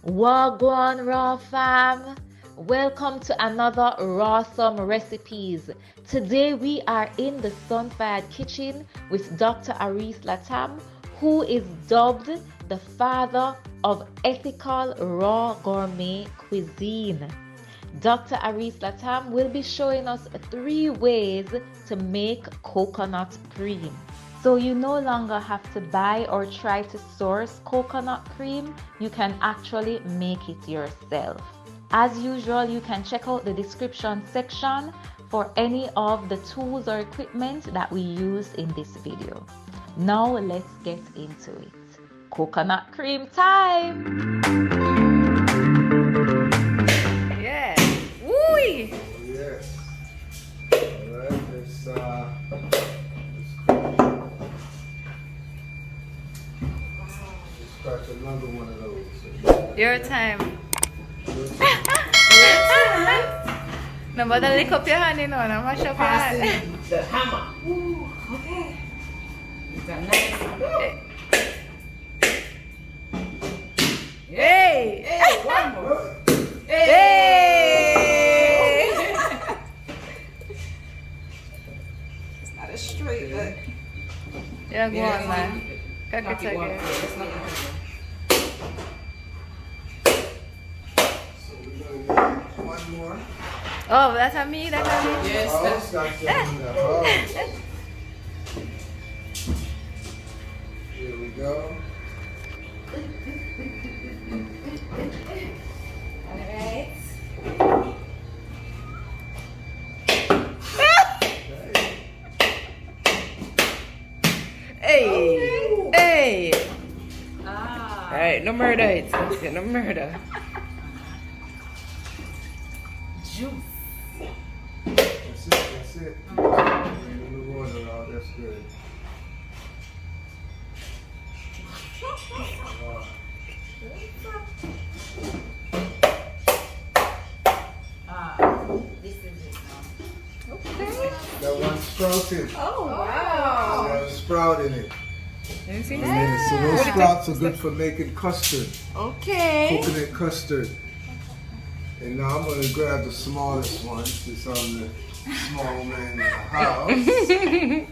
Wagwan Raw Fam! Welcome to another Rawsome Recipes. Today we are in the sun-fired kitchen with Dr. Aris Latham, who is dubbed the father of ethical raw gourmet cuisine. Dr. Aris Latham will be showing us 3 ways to make coconut cream. So you no longer have to buy or try to source coconut cream, you can actually make it yourself. As usual, you can check out the description section for any of the tools or equipment that we use in this video. Now let's get into it. Coconut cream time! Yeah. Woo! Yes. Alright, let's start another one of those. Your time. No, but lick up your hand, you know, and mash up your hand. The hammer. Ooh, okay. It's a nice. Hey! Hey, one more. Hey! It's not as straight, but. Yeah, go on, man. Cock it again. It's not gonna happen. So we're gonna get one more. Oh, that's a me, that's a me. Yes, Oh, that's Stacia in the house. Here we go. alright. Hey! Hey! Ah. Alright, no murder it. No murder. Juice. That's it, that's it. Bring the water out, that's good. This is it now. Okay. That one sprouted. Oh, wow. Got a sprout in it. You see So that? those sprouts are good for making custard, Okay. coconut custard. And now I'm gonna grab the smallest one since I'm the small man in the house. And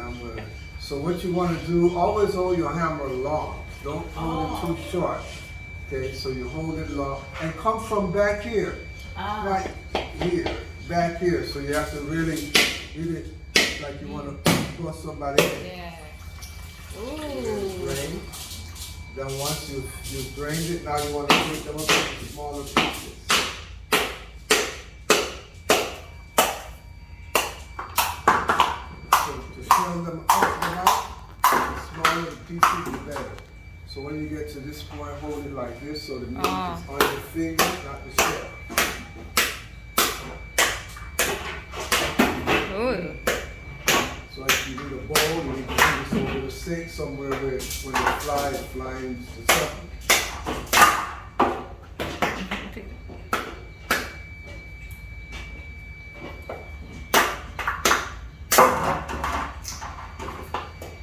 I'm gonna. So what you want to do? Always hold your hammer long. Don't hold it too short. Okay, so you hold it long and come from back here, right here, back here. So you have to really hit it like you want to pour somebody in. Yeah. Drain. Then once you've drained it, now you want to break them up into smaller pieces. So to shell them up and out, the smaller the pieces, the better. So when you get to this point, hold it like this so the meat is on your finger, not the shell. Ooh. So if you need a bowl, you need to put this over the sink somewhere where when the fly is flying to something.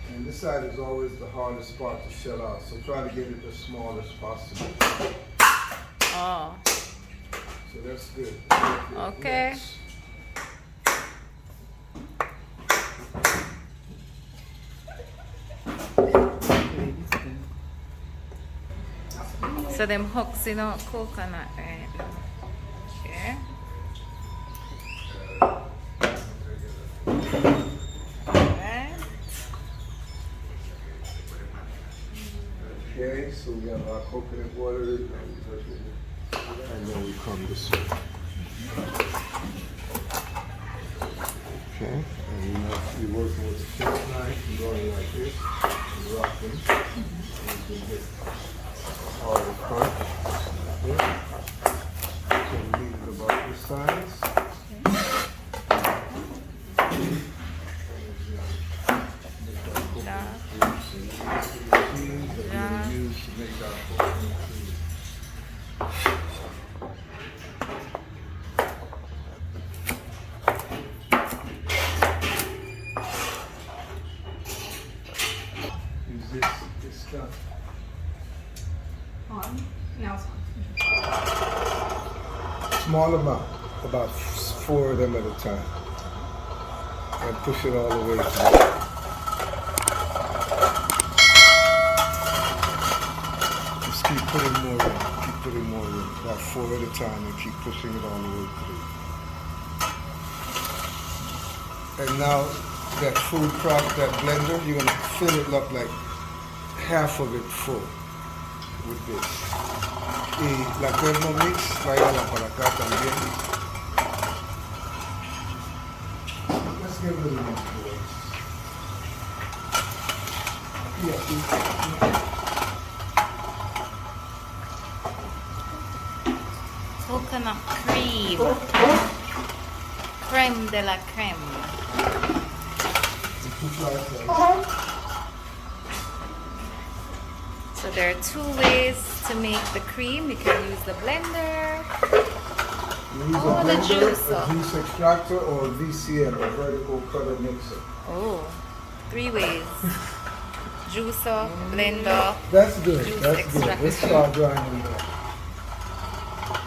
And this side is always the hardest part to shell out, so try to get it as small as possible. Oh. So that's good. Okay. Next. So them hooks in our coconut right now. Okay. Alright. Okay, so we have our coconut water, and then we come this way. Okay, and you know, you're working with a chef knife, you're going like this, and rocking. And you can get all the front, like this. So we leave it about this size. Use this stuff. else? Small amount, about 4 of them at a time. And push it all the way through. Just keep putting more in, keep putting more in. About 4 at a time and keep pushing it all the way through. And now that food prop, that blender, you're gonna fill it up like half of it full with this. Y la Thermomix, tráigala para acá también. Let's get rid of these boys. Coconut cream. Creme de la creme. So there are 2 ways to make the cream. You can use the blender. Use Oh, a the blender, juicer. a juice extractor, or a VCM, a vertical cutter mixer. Oh, 3 ways. Juicer, blender. That's good. Juice That's good. extraction. Let's start grinding that.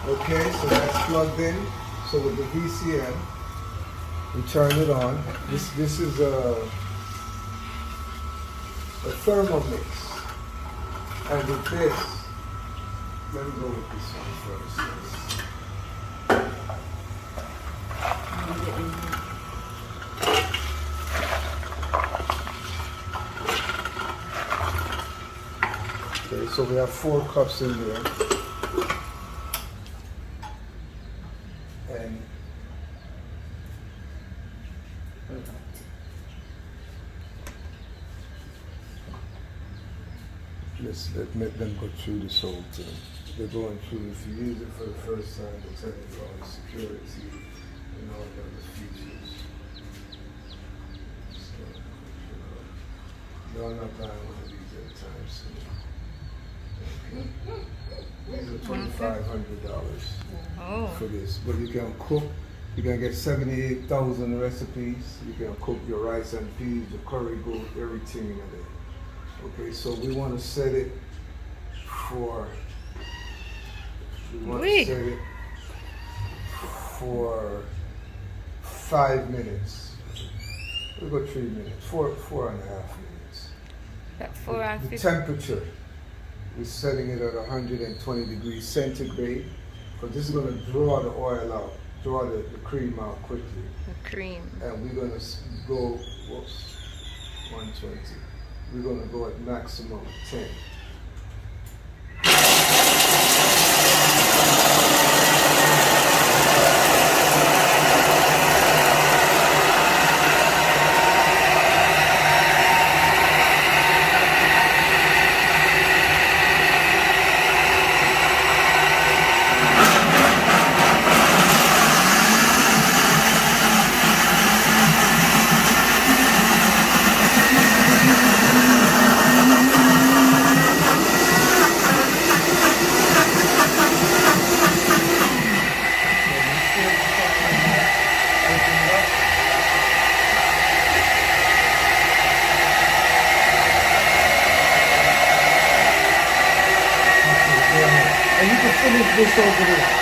Okay, so that's plugged in. So with the VCM, we turn it on. This is a Thermomix. And with this, let me go with this one first. Okay, so we have 4 cups in there. And let them go through this whole thing. They're going through, if you use it for the first time, they'll tell you all the security and all the other features. So, y'all not buying one of these at a time soon. Okay. These are $2,500 Oh, for this, but you can cook. You can get 78,000 recipes. You can cook your rice and peas, the curry goat, everything in there. Okay, so we want to set it for. We want to Oui. set it for 5 minutes. We'll go 3 minutes, 4.5 minutes. that 4 and The 50. temperature, we're setting it at 120 degrees centigrade, but this is going to draw the oil out, draw the cream out quickly. The cream. And we're going to go, 120. We're going to go at maximum 10. And you can finish this over there.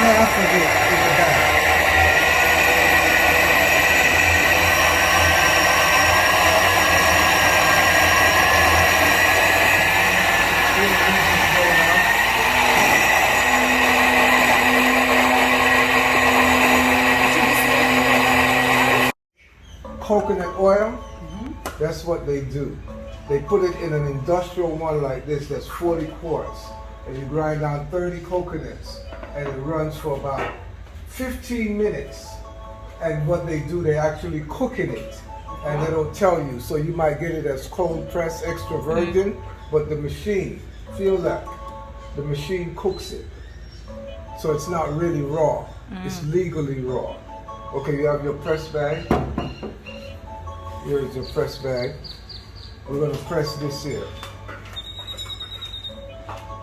half of it in the bag. Coconut oil, that's what they do. They put it in an industrial one like this that's 40 quarts, and you grind down 30 coconuts, and it runs for about 15 minutes. And what they do, they actually cook in it, and they don't tell you. So you might get it as cold pressed extra virgin, but the machine, feel that, the machine cooks it. So it's not really raw, it's legally raw. Okay, you have your press bag. Here is your press bag. We're going to press this here.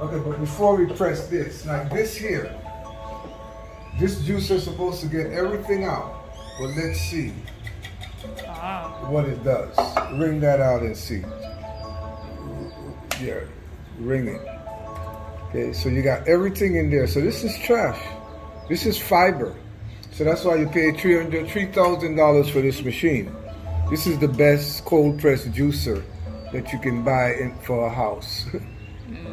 Okay, but before we press this, like this here, this juicer is supposed to get everything out. But let's see what it does. Wring that out and see. Yeah, wring it. Okay, so you got everything in there. So this is trash. This is fiber. So that's why you pay $3,000 for this machine. This is the best cold press juicer that you can buy for a house.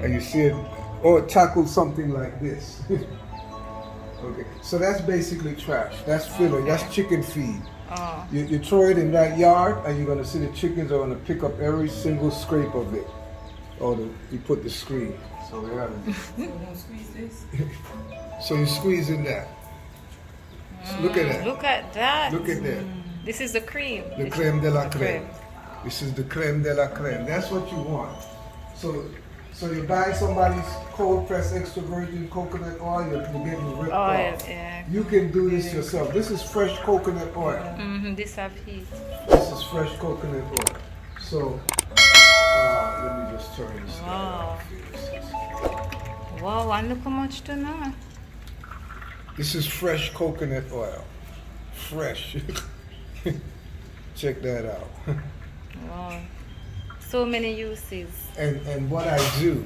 And you see it, or it tackles something like this. Okay, so that's basically trash. That's filler, that's chicken feed. You throw it in that yard and you're gonna see the chickens are gonna pick up every single scrape of it. Or you put the screen. So we have So we're gonna squeeze this. So you squeeze in that. Look at that. Look at that. Look at that. This is the cream. The creme de la The creme. This is the creme de la creme. That's what you want. So you're buying somebody's cold pressed extra virgin coconut oil, you're getting ripped off. Yeah. You can do this yourself. This is fresh coconut oil. This have heat. This is fresh coconut oil. So let me just turn this Wow. off. Wow, and look how much to know. This is fresh coconut oil. Fresh. Check that out. Wow. So many uses. And what I do,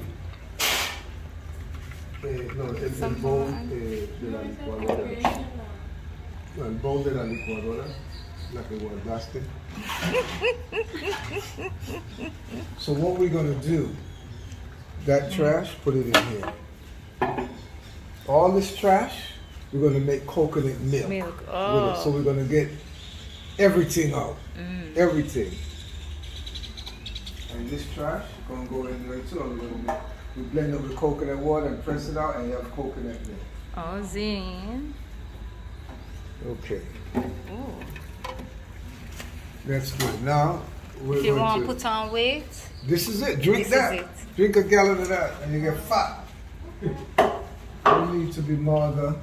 no, es el bowl de la licuadora. No, el bowl de la licuadora, la que guardaste. So what we're gonna do, that trash, put it in here. All this trash, we're gonna make coconut milk. Milk. With it. Oh. So we're gonna get everything out. Everything. And this trash gonna go in there too. We blend up the coconut water and press it out, and you have coconut milk. Oh, zin. Okay, Ooh. that's good. Now we're If you going want to to put on weight, This is it. Drink This that. is it. Drink a gallon of that, and you get fat. You need to be mother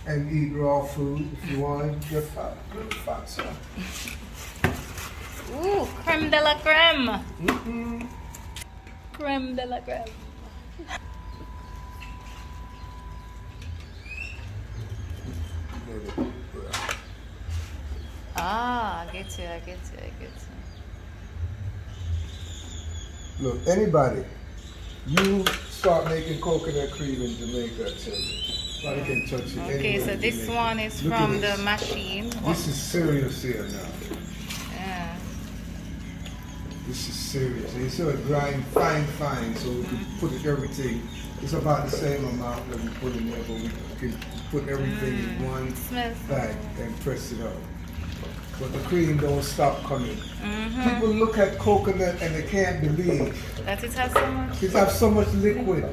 and eat raw food if you want to get fat. Good fat, sir. ooh, creme de la creme. Creme de la creme. Ah, I get you. Look, anybody, you start making coconut cream in Jamaica, I tell you. Nobody can touch it. Okay, anywhere so in this Jamaica. one is Look at from the this. machine. This is serious here now. Yeah. This is serious. And you see it grind fine, so we can put it everything. It's about the same amount that we put in there, but we can put everything in one Smells bag and press it out. But the cream don't stop coming. People look at coconut and they can't believe that it has so much. it has so much liquid.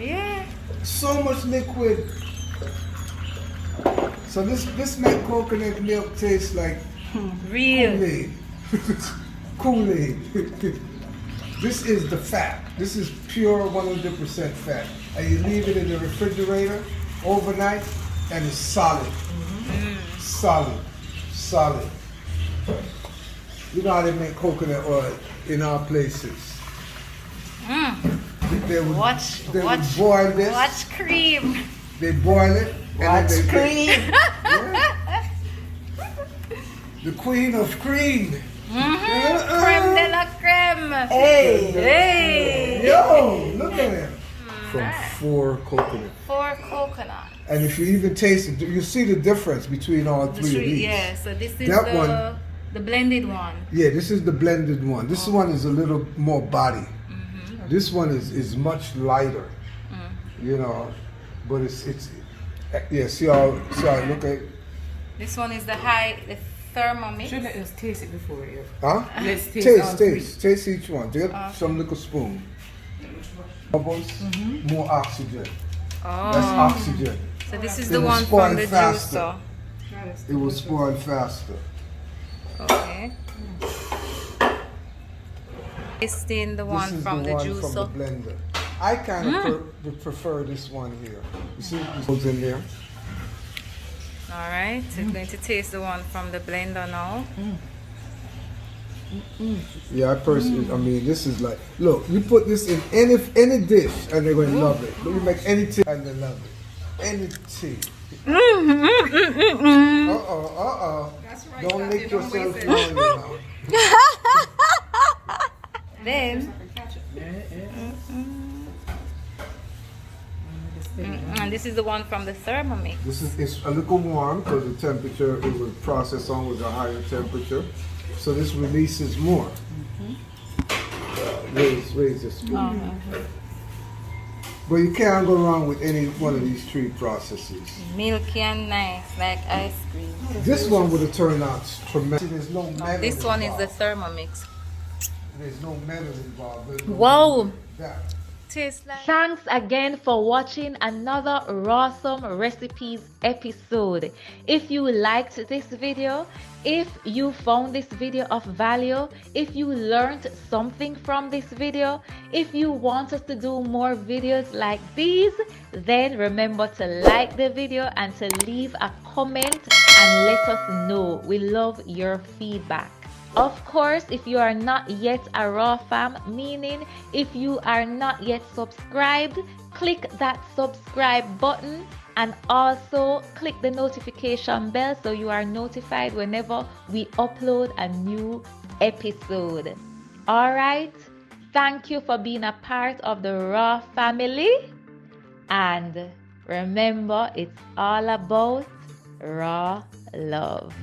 Yeah. So much liquid. So this make coconut milk taste like Real. Kool-Aid. Kool-Aid. This is the fat. This is pure 100% fat. And you leave it in the refrigerator overnight and it's solid. Solid. You know how they make coconut oil in our places. They would, Watch boil this. Watch cream. They boil it. And then they cream. The queen of cream. Creme de la creme. Hey. Hey. Yo, look at him. from nice. 4 coconut. 4 coconut. And if you even taste it, you see the difference between all The 3 of these. yeah, so this is That the, one- the blended one. Yeah, this is the blended one. This one is a little more body. This one is much lighter. You know, but it's yeah. See how I look at. This one is the thermomix. Should let us taste it before you. Huh? Let's taste all three. Taste each one. Get some little spoon. Bubbles, more oxygen. Oh. That's oxygen. So this is It the will one spoil from the faster. juicer. It will spoil faster. Okay. Tasting the one This is from the the one juicer. from the blender. I kind of prefer this one here. You see this goes in there? Alright, so we're going to taste the one from the blender now. Yeah, I personally, I mean, this is like, look, you put this in any dish and they're going to love it. But you make any tea and they love it. Any tea. That's right. Don't Daddy, lick don't yourself waste it. down, you know. Then, and this is the one from the thermomix. This is it's a little warm because the temperature it was processed on with a higher temperature, so this releases more. Raise this spoon. But you can't go wrong with any one of these 3 processes. Milky and nice, like ice cream. This one would have turned out tremendous. There's no metal This one is the involved. thermomix. There's no metal involved. There's no Wow. that. Tastes like. Thanks again for watching another Rawsome Recipes episode. If you liked this video, if you found this video of value, if you learned something from this video, if you want us to do more videos like these, then remember to like the video and to leave a comment and let us know. We love your feedback. Of course, if you are not yet a Raw fam, meaning if you are not yet subscribed, click that subscribe button and also click the notification bell so you are notified whenever we upload a new episode. Alright, thank you for being a part of the Raw family, and remember, it's all about raw love.